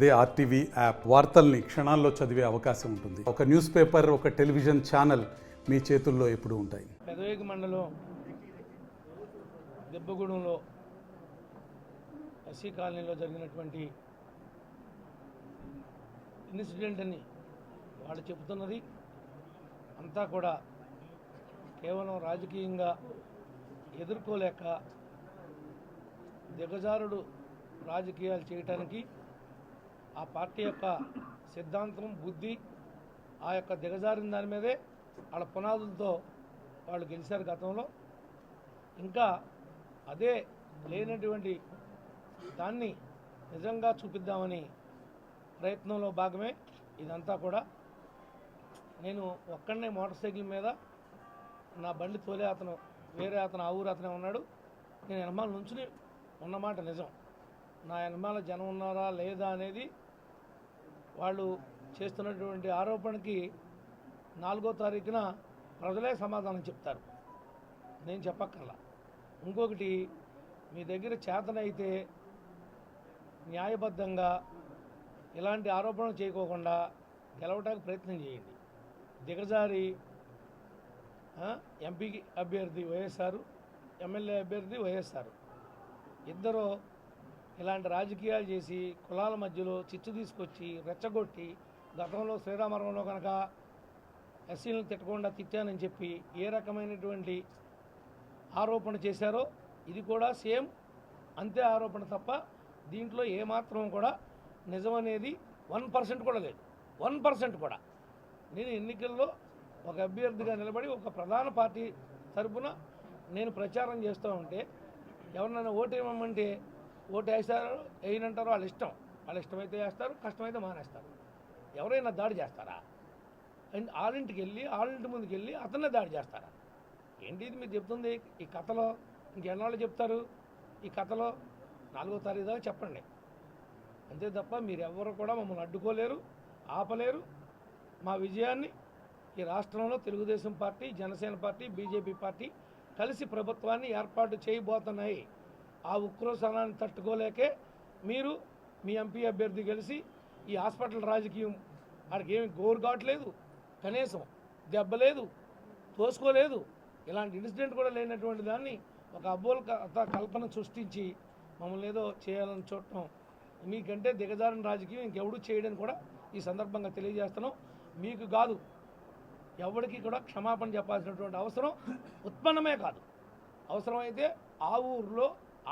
అదే RTV app వార్తల్ని క్షణాల్లో చదివే అవకాశం ఉంటుంది. ఒక న్యూస్ పేపర్, ఒక టెలివిజన్ ఛానల్ మీ చేతుల్లో ఎప్పుడూ ఉంటాయి. పెదవేగి మండలం దెబ్బగూడెంలో ఎస్సీ కాలనీలో జరిగినటువంటి ఇన్సిడెంట్ అని వాళ్ళు చెబుతున్నది అంతా కూడా కేవలం రాజకీయంగా ఎదుర్కోలేక దిగజారుడు రాజకీయాలు చేయటానికి ఆ పార్టీ యొక్క సిద్ధాంతం, బుద్ధి, ఆ యొక్క దిగజారిన దాని మీదే వాళ్ళ పునాదులతో వాళ్ళు గెలిచారు గతంలో. ఇంకా అదే లేనటువంటి దాన్ని నిజంగా చూపిద్దామని ప్రయత్నంలో భాగమే ఇదంతా కూడా. నేను ఒక్కడనే మోటార్ సైకిల్ మీద నా బండి తోలే అతను వేరే అతను ఆ ఊరు అతనే ఉన్నాడు. నేను వెనమాల నుంచుని ఉన్నమాట నిజం. నా వెనమాల జనం ఉన్నారా లేదా అనేది వాళ్ళు చేస్తున్నటువంటి ఆరోపణకి 4వ తారీఖున ప్రజలే సమాధానం చెప్తారు, నేను చెప్పక్కర్లా. ఇంకొకటి, మీ దగ్గర చేతనైతే న్యాయబద్ధంగా ఇలాంటి ఆరోపణలు చేయకోకుండా గెలవడానికి ప్రయత్నం చేయండి. దిగజారి ఎంపీ అభ్యర్థి వైఎస్ఆర్, ఎమ్మెల్యే అభ్యర్థి వైఎస్ఆర్ ఇద్దరు ఇలాంటి రాజకీయాలు చేసి కులాల మధ్యలో చిచ్చు తీసుకొచ్చి రెచ్చగొట్టి, గతంలో శ్రీరామవరంలో కనుక ఎస్సీలను తిట్టకుండా తిట్టానని చెప్పి ఏ రకమైనటువంటి ఆరోపణ చేశారో ఇది కూడా సేమ్ అంతే ఆరోపణ తప్ప దీంట్లో ఏమాత్రం కూడా నిజం అనేది 1% కూడా లేదు. 1% కూడా. నేను ఎన్నికల్లో ఒక అభ్యర్థిగా నిలబడి ఒక ప్రధాన పార్టీ తరఫున నేను ప్రచారం చేస్తూ ఉంటే ఎవరినైనా ఓటు వేయమంటే ఓటు వేస్తారు, వేయనంటారు, వాళ్ళ ఇష్టం. వాళ్ళ ఇష్టమైతే వేస్తారు, కష్టమైతే మానేస్తారు. ఎవరైనా దాడి చేస్తారా? ఆళ్ళింటికి వెళ్ళి ఆళ్ళింటి ముందుకు వెళ్ళి అతన్నే దాడి చేస్తారా? ఏంటి ఇది మీరు చెప్తుంది? ఈ కథలో ఇంకెన్నాళ్ళు చెప్తారు? ఈ కథలో 4వ తారీఖు దాకా చెప్పండి, అంతే తప్ప మీరు ఎవరు కూడా మమ్మల్ని అడ్డుకోలేరు, ఆపలేరు. మా విజయాన్ని ఈ రాష్ట్రంలో Telugu Desam party, Janasena party, BJP party కలిసి ప్రభుత్వాన్ని ఏర్పాటు చేయబోతున్నాయి. ఆ ఉక్రోశనాన్ని తట్టుకోలేకే మీరు మీ ఎంపీ అభ్యర్థి కలిసి ఈ హాస్పిటల్ రాజకీయం వాడికి ఏమి గోరు కావట్లేదు, కనీసం దెబ్బలేదు, తోసుకోలేదు. ఇలాంటి ఇన్సిడెంట్ కూడా లేనటువంటి దాన్ని ఒక అబ్బోల కల్పన సృష్టించి మమ్మల్ని ఏదో చేయాలని చూడటం మీకంటే దిగజారిన రాజకీయం ఇంకెవడూ చేయడని కూడా ఈ సందర్భంగా తెలియజేస్తున్నాం. మీకు కాదు, ఎవరికి కూడా క్షమాపణ చెప్పాల్సినటువంటి అవసరం ఉత్పన్నమే కాదు. అవసరమైతే ఆ ఊరిలో,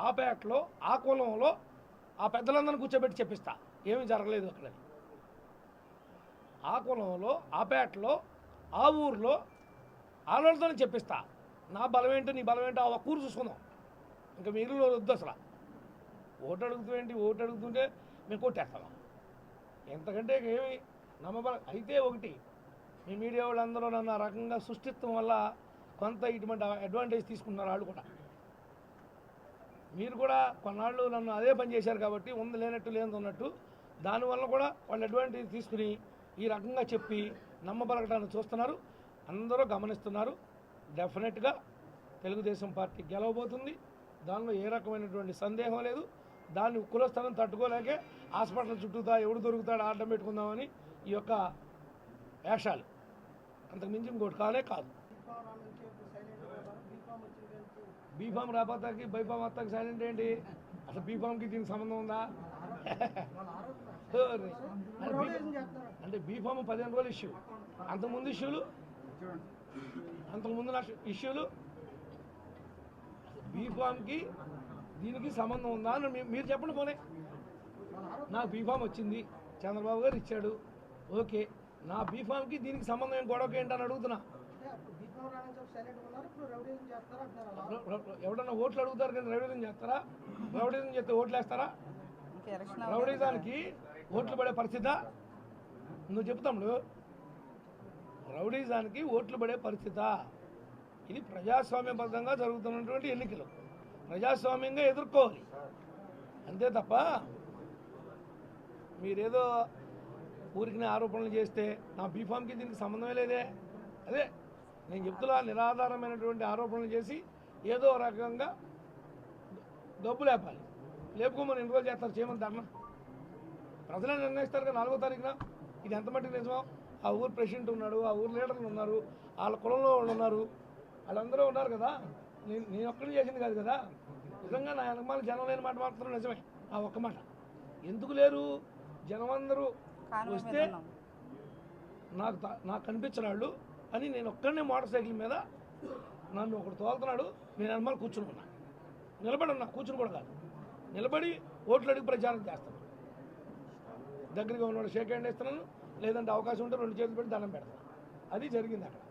ఆ పేటలో, ఆ కులంలో ఆ పెద్దలందరినీ కూర్చోబెట్టి చెప్పిస్తా ఏమీ జరగలేదు అక్కడని. ఆ కులంలో, ఆ పేటలో, ఆ ఊరిలో ఆలోచనతో చెప్పిస్తా. నా బలం ఏంటో నీ బలం ఏంటో ఆ కూరు చూసుకుందాం. ఇంకా మీరు వద్దు అసలు. ఓటు అడుగుతుంటే ఓటు అడుగుతుంటే మేము కొట్టేస్తామా? ఎంతకంటే ఏమి నమ్మబలం అయితే ఒకటి, మీ మీడియా వాళ్ళందరూ నన్ను ఆ రకంగా సృష్టిత్వం వల్ల కొంత ఇటువంటి అడ్వాంటేజ్ తీసుకున్నారు వాళ్ళు కూడా. మీరు కూడా కొన్నాళ్ళు నన్ను అదే పని చేశారు కాబట్టి ఉంది లేనట్టు లేనిది ఉన్నట్టు దానివల్ల కూడా వాళ్ళు అడ్వాంటేజ్ తీసుకుని ఈ రకంగా చెప్పి నమ్మబలగటాన్ని చూస్తున్నారు. అందరూ గమనిస్తున్నారు. డెఫినెట్గా తెలుగుదేశం పార్టీ గెలవబోతుంది, దానిలో ఏ రకమైనటువంటి సందేహం లేదు. దాన్ని కులస్థలం తట్టుకోలేకే హాస్పిటల్ చుట్టూతా ఎవడు దొరుకుతాడు ఆడడం పెట్టుకుందామని ఈ యొక్క వేషాలు, అంతకుమించి ఇంకోటి కానే కాదు. బీఫామ్ రాబోతాకి బైఫామ్ వస్తాకి సైలెంట్ ఏంటి? అసలు బీఫామ్కి దీనికి సంబంధం ఉందా? అంటే బీఫామ్ 15 రోజులు ఇష్యూ, అంతకుముందు ఇష్యూలు, అంతకుముందు ఇష్యూలు, బీఫామ్కి దీనికి సంబంధం ఉందా అని మీరు చెప్పండి. పోనీ నాకు బీఫామ్ వచ్చింది, చంద్రబాబు గారు ఇచ్చాడు, ఓకే, నా బీఫామ్కి దీనికి సంబంధం గొడవకి ఏంటని అడుగుతున్నా. ఎవడన్నా ఓట్లు అడుగుతారు కానీ రౌడీజం చేస్తారా? రౌడీజం చేస్తే ఓట్లు వేస్తారా? రౌడీజానికి ఓట్లు పడే పరిస్థితా? నువ్వు చెప్తాడు, రౌడీజానికి ఓట్లు పడే పరిస్థితా? ఇది ప్రజాస్వామ్యబద్ధంగా జరుగుతున్నటువంటి ఎన్నికలు, ప్రజాస్వామ్యంగా ఎదుర్కోవాలి, అంతే తప్ప మీరేదో ఊరికి ఆరోపణలు చేస్తే నా బీఫామ్కి దీనికి సంబంధమే లేదే. అదే నేను చెప్తున్నా, నిరాధారమైనటువంటి ఆరోపణలు చేసి ఏదో రకంగా డబ్బు లేపాలి. లేపుకోమని ఎన్ని రోజులు చేస్తారు? చేయమని ధర్నా. ప్రజలే నిర్ణయిస్తారు కదా 4వ తారీఖున ఇది ఎంత మట్టికి నిజమో. ఆ ఊరు ప్రెసిడెంట్ ఉన్నాడు, ఆ ఊరు లీడర్లు ఉన్నారు, వాళ్ళ కులంలో వాళ్ళు ఉన్నారు, వాళ్ళందరూ ఉన్నారు కదా. నేను ఒక్కడిని చేసింది కాదు కదా. నిజంగా నా వెనకమాల జనం లేని మాట మాత్రం నిజమే. ఆ ఒక్క మాట ఎందుకు లేరు, జనం అందరూ వస్తే నాకు కనిపించిన వాళ్ళు అని నేను ఒక్కడనే మోటార్ సైకిల్ మీద నన్ను ఒకడు తోలుతున్నాడు, నేను వెనకమాల కూర్చుని ఉన్నా. నిలబడి ఉన్నా, కూర్చుని కూడా కాదు, నిలబడి ఓట్లు అడిగి ప్రచారం చేస్తాను. దగ్గరగా ఉన్నవాడు షేక్ హ్యాండ్ ఇస్తున్నాను, లేదంటే అవకాశం ఉంటే 2 చేతులు పెట్టి దండం పెడతాను. అది జరిగింది అక్కడ.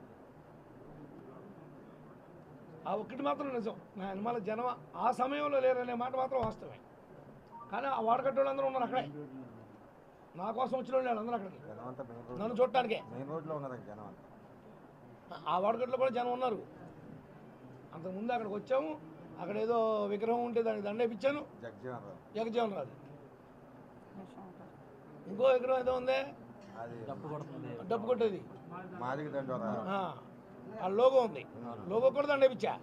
ఆ ఒక్కటి మాత్రం నిజం. నా వెనకాల జనం ఆ సమయంలో లేరనే మాట మాత్రం వాస్తవమే. కానీ ఆ వాడకట్టే వాళ్ళందరూ ఉన్నారు అక్కడే. నా కోసం వచ్చిన వాళ్ళు అందరూ అక్కడికి నన్ను చూడటానికే. ఆ వాడకట్లో కూడా జనం ఉన్నారు. అంతకుముందు అక్కడికి వచ్చాము, అక్కడ ఏదో విగ్రహం ఉంటే దానికి దండేపించాను, జగజీవన్ రాదు. ఇంకో విగ్రహం ఏదో ఉంది, డప్పు కొట్టేది, ఆ లోగో ఉంది, లోగో కూడా దండేపించా.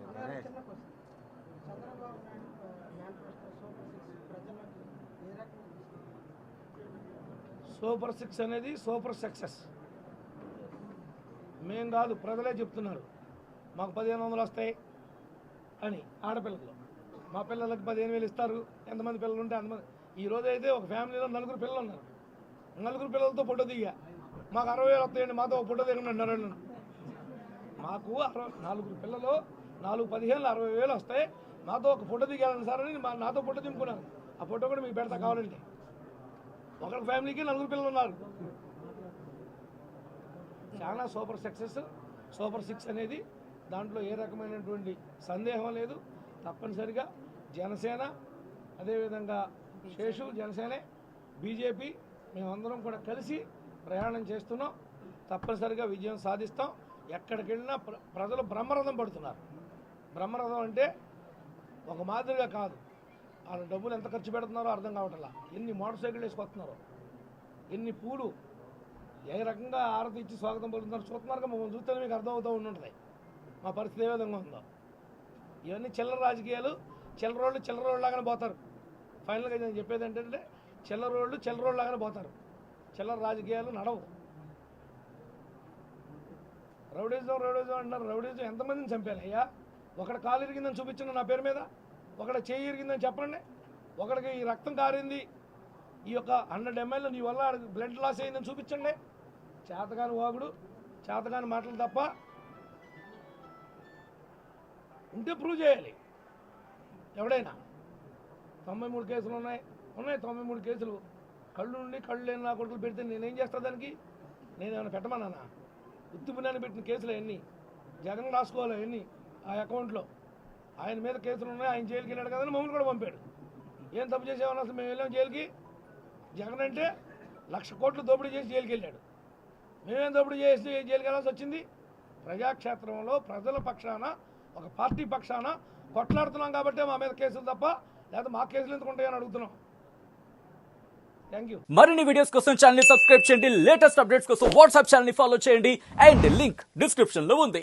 సూపర్ 6 అనేది సూపర్ సక్సెస్. మేం కాదు, ప్రజలే చెప్తున్నారు మాకు 1500 వస్తాయి అని. ఆడపిల్లలు మా పిల్లలకి 15,000 ఇస్తారు. ఎంతమంది పిల్లలు ఉంటే అంతమంది. ఈరోజు అయితే ఒక ఫ్యామిలీలో 4 పిల్లలు ఉన్నారు. 4 పిల్లలతో ఫోటో దిగా మాకు 60,000 వస్తాయండి, మాతో ఒక ఫోటో దిగండి అన్నారు. మాకు 4 పిల్లలు 4 15 60,000 వస్తాయి, మాతో ఒక ఫోటో దిగాలని సార్ అని నాతో ఫోటో దింపుకున్నాను. ఆ ఫోటో కూడా మీకు పెడతా కావాలంటే. ఒక ఫ్యామిలీకి 4 పిల్లలు ఉన్నారు. చాలా సూపర్ సక్సెస్. సూపర్ 6 అనేది దాంట్లో ఏ రకమైనటువంటి సందేహం లేదు. తప్పనిసరిగా జనసేన, అదేవిధంగా శేషు జనసేనే, బీజేపీ మేమందరం కూడా కలిసి ప్రయాణం చేస్తున్నాం. తప్పనిసరిగా విజయం సాధిస్తాం. ఎక్కడికి వెళ్ళినా ప్రజలు బ్రహ్మరథం పడుతున్నారు. బ్రహ్మరథం అంటే ఒక మాదిరిగా కాదు, వాళ్ళు డబ్బులు ఎంత ఖర్చు పెడుతున్నారో అర్థం కావట్లా. ఎన్ని మోటార్ సైకిల్ వేసుకొస్తున్నారో, ఎన్ని పూలు, ఏ రకంగా ఆరతి ఇచ్చి స్వాగతం పలుకుతున్నారు చూస్తున్నారుగా. మమ్మల్ని చూస్తే మీకు అర్థమవుతూ ఉంటుంది మా పరిస్థితి ఏ విధంగా ఉందో. ఇవన్నీ చిల్లర రాజకీయాలు. చిల్లరోళ్ళలాగానే పోతారు. ఫైనల్గా నేను చెప్పేది ఏంటంటే చిల్లరోళ్ళలాగానే పోతారు. చిల్లర రాజకీయాలు నడవు. రౌడీజం అంటున్నారు. రౌడీజం ఎంతమందిని చంపాను అయ్యా? ఒకటి కాలు ఇరిగిందని చూపించండి నా పేరు మీద, ఒకటి చెయ్యి ఇరిగిందని చెప్పండి, ఒకడికి ఈ రక్తం కారింది, ఈ యొక్క 100 ml నీ వల్ల బ్లడ్ లాస్ అయిందని చూపించండి. చేతగాని వాగుడు, చేతగాని మాటలు తప్ప ఉంటే ప్రూవ్ చేయాలి. ఎవడైనా 93 కేసులు ఉన్నాయి 93 కేసులు. కళ్ళు నుండి కళ్ళు లేని నా కొడుకులు పెడితే నేనేం చేస్తా దానికి? నేనేమైనా పెట్టమన్నానా? ఉత్తిపుణ్యాన్ని పెట్టిన కేసులు ఎన్ని? జగన్ రాసుకోవాలి ఎన్ని ఆ అకౌంట్లో. ఆయన మీద కేసులు ఉన్నాయి, ఆయన జైలుకి వెళ్ళాడు కదని మమ్మల్ని కూడా పంపాడు. ఏం తప్పు చేసేవాళ్ళం అసలు? మేము వెళ్ళాం జైలుకి. జగన్ అంటే 1,00,000 కోట్లు దోపిడీ చేసి జైలుకి వెళ్ళాడు. మేమేం దోపిడీ చేసి జైలుకి వెళ్ళాల్సి వచ్చింది? ప్రజాక్షేత్రంలో ప్రజల పక్షాన, ఒక పార్టీ పక్షాన కొట్లాడుతున్నాం కాబట్టి మా మీద కేసులు తప్ప, లేదా మా కేసులు ఎందుకు ఉంటాయని అడుగుతున్నాం. Thank you. మరిన్ని వీడియోస్ కోసం ఛానల్ ని సబ్స్క్రైబ్ చేయండి. లేటెస్ట్ అప్డేట్స్ కోసం వాట్సాప్ ఛానల్ ని ఫాలో చేయండి. అండ్ లింక్ డిస్క్రిప్షన్ లో ఉంది.